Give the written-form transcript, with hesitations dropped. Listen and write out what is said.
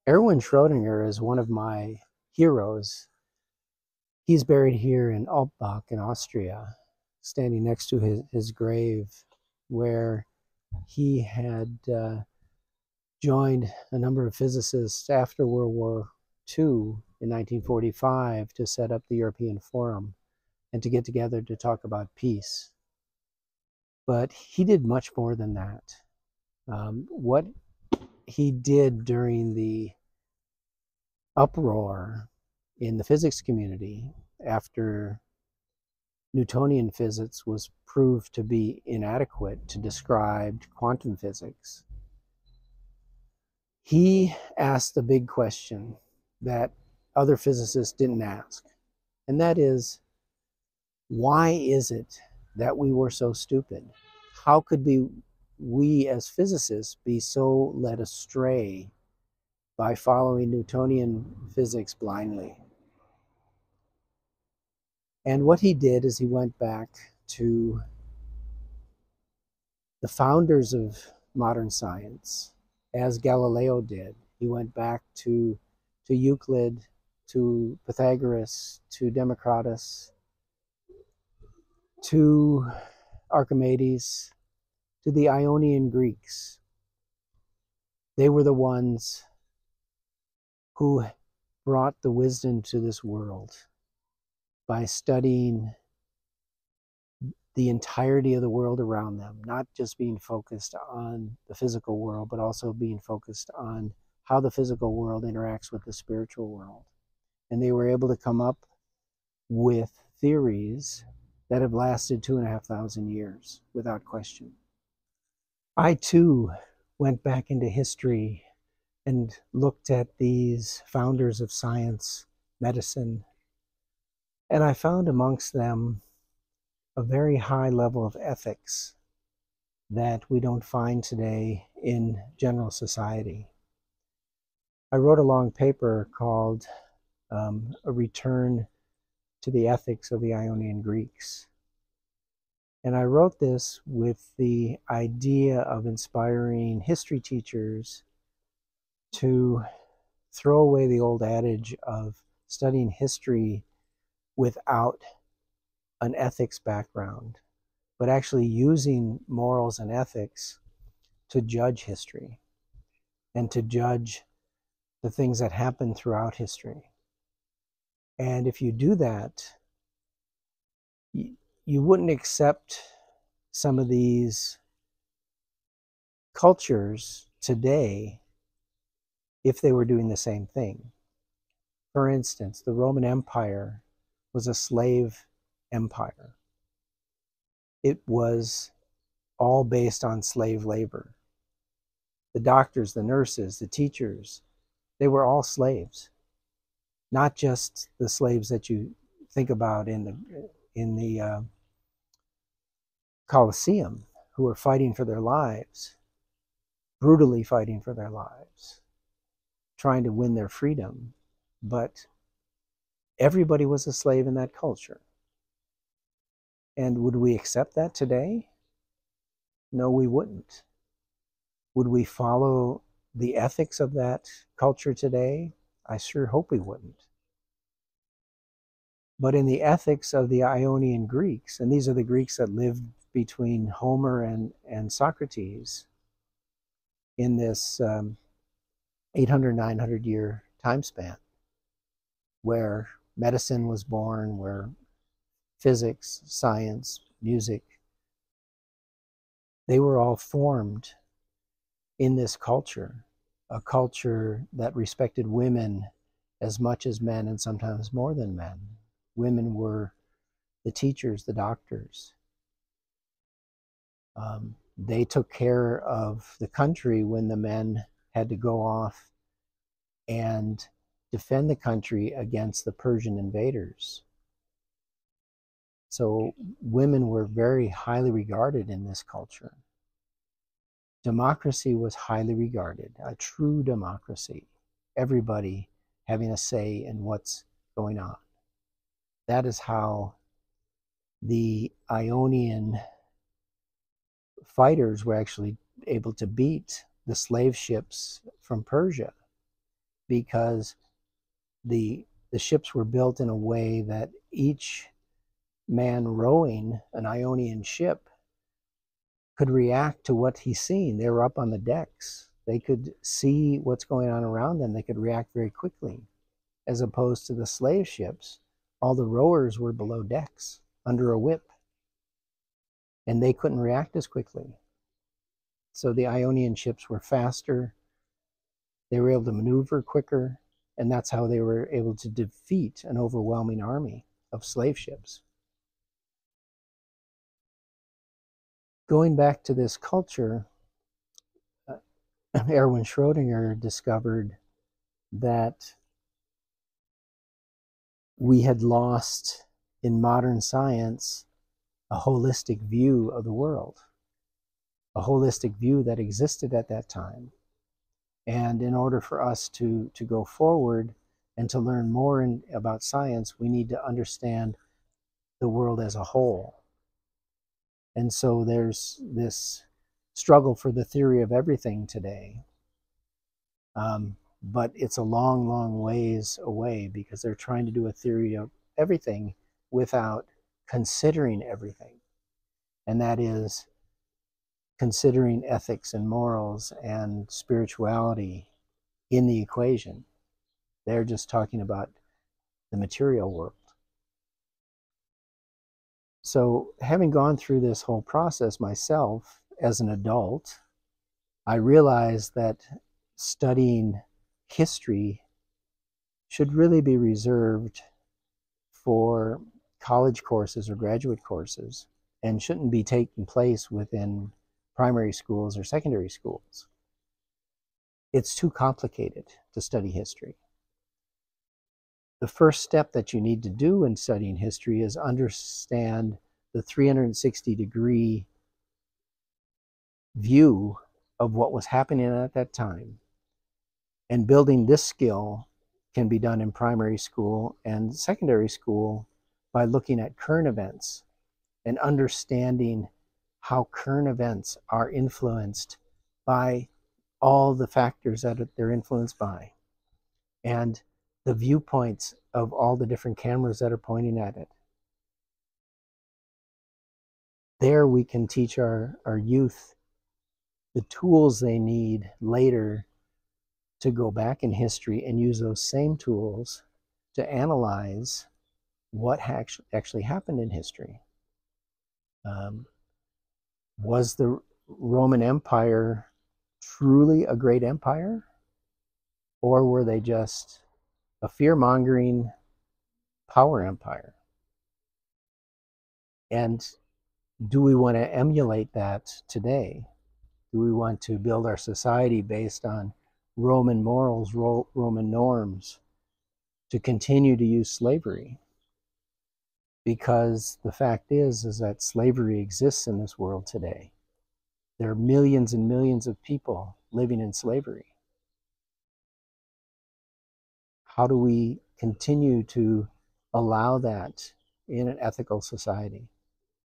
Erwin Schrödinger is one of my heroes. He's buried here in Alpbach in Austria, standing next to his grave, where he had joined a number of physicists after World War II in 1945 to set up the European Forum and to get together to talk about peace. But he did much more than that. What he did during the uproar in the physics community after Newtonian physics was proved to be inadequate to describe quantum physics, he asked the big question that other physicists didn't ask. And that is, why is it that we were so stupid? How could we as physicists be so led astray by following Newtonian physics blindly? And what he did is he went back to the founders of modern science, as Galileo did. He went back to Euclid, to Pythagoras, to Democritus, to Archimedes, to the Ionian Greeks. They were the ones who brought the wisdom to this world by studying the entirety of the world around them, not just being focused on the physical world, but also being focused on how the physical world interacts with the spiritual world. And they were able to come up with theories that have lasted 2,500 years without question. I too went back into history and looked at these founders of science, medicine, and I found amongst them a very high level of ethics that we don't find today in general society. I wrote a long paper called A Return to the Ethics of the Ionian Greeks. And I wrote this with the idea of inspiring history teachers to throw away the old adage of studying history without an ethics background, but actually using morals and ethics to judge history and to judge the things that happen throughout history. And if you do that, you wouldn't accept some of these cultures today if they were doing the same thing. For instance, the Roman Empire was a slave empire. It was all based on slave labor. The doctors, the nurses, the teachers, they were all slaves. Not just the slaves that you think about in the Colosseum, who were fighting for their lives, brutally fighting for their lives, trying to win their freedom. But everybody was a slave in that culture. And would we accept that today? No, we wouldn't. Would we follow the ethics of that culture today? I sure hope we wouldn't. But in the ethics of the Ionian Greeks, and these are the Greeks that lived between Homer and Socrates in this 800, 900 year time span, where medicine was born, where physics, science, music, they were all formed in this culture, a culture that respected women as much as men and sometimes more than men. Women were the teachers, the doctors. They took care of the country when the men had to go off and defend the country against the Persian invaders. So women were very highly regarded in this culture. Democracy was highly regarded, a true democracy. Everybody having a say in what's going on. That is how the Ionian fighters were actually able to beat the slave ships from Persia. because the ships were built in a way that each man rowing an Ionian ship could react to what he's seeing. They were up on the decks. They could see what's going on around them. They could react very quickly, as opposed to the slave ships. All the rowers were below decks, under a whip, and they couldn't react as quickly. So the Ionian ships were faster. They were able to maneuver quicker, and that's how they were able to defeat an overwhelming army of slave ships. Going back to this culture, Erwin Schrödinger discovered that we had lost in modern science a holistic view of the world, a holistic view that existed at that time. And in order for us to go forward and to learn more about science, we need to understand the world as a whole. And so there's this struggle for the theory of everything today. But it's a long, long ways away, because they're trying to do a theory of everything without considering everything. And that is considering ethics and morals and spirituality in the equation. They're just talking about the material world. So having gone through this whole process myself as an adult, I realized that studying history should really be reserved for college courses or graduate courses, and shouldn't be taking place within primary schools or secondary schools. It's too complicated to study history. The first step that you need to do in studying history is understand the 360-degree view of what was happening at that time. And building this skill can be done in primary school and secondary school by looking at current events and understanding how current events are influenced by all the factors that they're influenced by, and the viewpoints of all the different cameras that are pointing at it. There we can teach our youth the tools they need later to go back in history and use those same tools to analyze what actually happened in history. Was the Roman Empire truly a great empire? Or were they just a fear-mongering power empire? And do we want to emulate that today? Do we want to build our society based on Roman morals, Roman norms, to continue to use slavery? Because the fact is that slavery exists in this world today. There are millions and millions of people living in slavery. How do we continue to allow that in an ethical society?